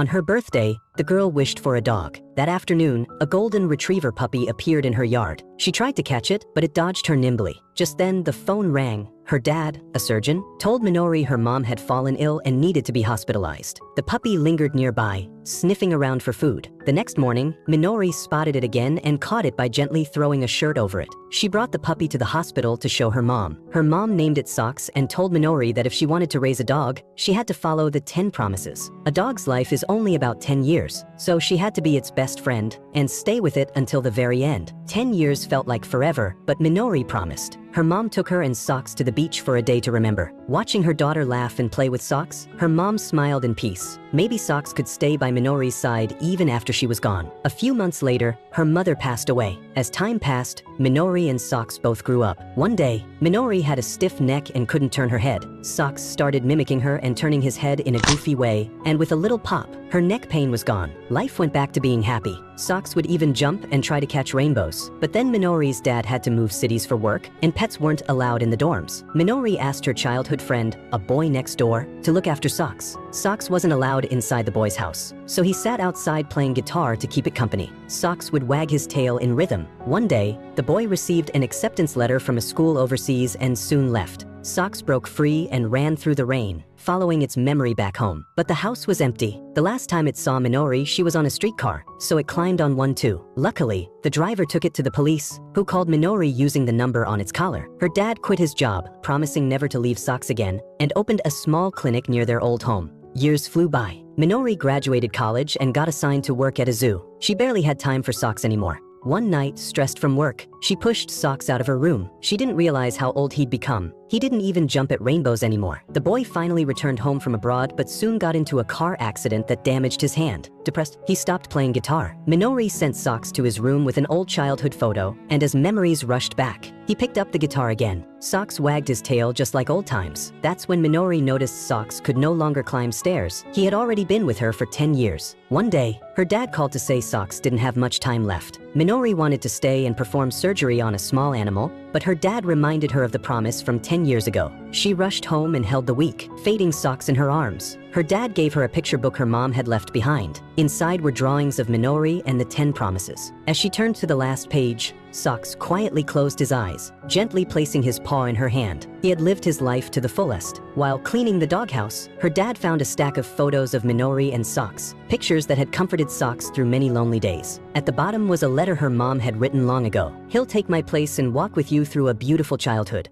On her birthday, the girl wished for a dog. That afternoon, a golden retriever puppy appeared in her yard. She tried to catch it, but it dodged her nimbly. Just then, the phone rang. Her dad, a surgeon, told Minori her mom had fallen ill and needed to be hospitalized. The puppy lingered nearby, sniffing around for food. The next morning, Minori spotted it again and caught it by gently throwing a shirt over it. She brought the puppy to the hospital to show her mom. Her mom named it Socks and told Minori that if she wanted to raise a dog, she had to follow the 10 promises. A dog's life is only about 10 years, so she had to be its best friend and stay with it until the very end. 10 years felt like forever, but Minori promised. Her mom took her and Socks to the beach for a day to remember. Watching her daughter laugh and play with Socks, her mom smiled in peace. Maybe Socks could stay by Minori's side even after she was gone. A few months later, her mother passed away. As time passed, Minori and Socks both grew up. One day, Minori had a stiff neck and couldn't turn her head. Socks started mimicking her and turning his head in a goofy way, and with a little pop, her neck pain was gone. Life went back to being happy. Socks would even jump and try to catch rainbows. But then Minori's dad had to move cities for work, and pets weren't allowed in the dorms. Minori asked her childhood friend, a boy next door, to look after Socks. Socks wasn't allowed inside the boy's house, so he sat outside playing guitar to keep it company. Socks would wag his tail in rhythm. One day, the boy received an acceptance letter from a school overseas and soon left. Socks broke free and ran through the rain, following its memory back home. But the house was empty. The last time it saw Minori, she was on a streetcar, so it climbed on one too. Luckily, the driver took it to the police, who called Minori using the number on its collar. Her dad quit his job, promising never to leave Socks again, and opened a small clinic near their old home. Years flew by. Minori graduated college and got assigned to work at a zoo. She barely had time for Socks anymore. One night, stressed from work, she pushed Socks out of her room. She didn't realize how old he'd become. He didn't even jump at rainbows anymore. The boy finally returned home from abroad, but soon got into a car accident that damaged his hand. Depressed, he stopped playing guitar. Minori sent Socks to his room with an old childhood photo, and as memories rushed back, he picked up the guitar again. Socks wagged his tail just like old times. That's when Minori noticed Socks could no longer climb stairs. He had already been with her for 10 years. One day, her dad called to say Socks didn't have much time left. Minori wanted to stay and perform surgery on a small animal, but her dad reminded her of the promise from 10 years ago. She rushed home and held the weak, fading Socks in her arms. Her dad gave her a picture book her mom had left behind. Inside were drawings of Minori and the 10 promises. As she turned to the last page, Socks quietly closed his eyes, gently placing his paw in her hand. He had lived his life to the fullest. While cleaning the doghouse, her dad found a stack of photos of Minori and Socks, pictures that had comforted Socks through many lonely days. At the bottom was a letter her mom had written long ago. "He'll take my place and walk with you through a beautiful childhood."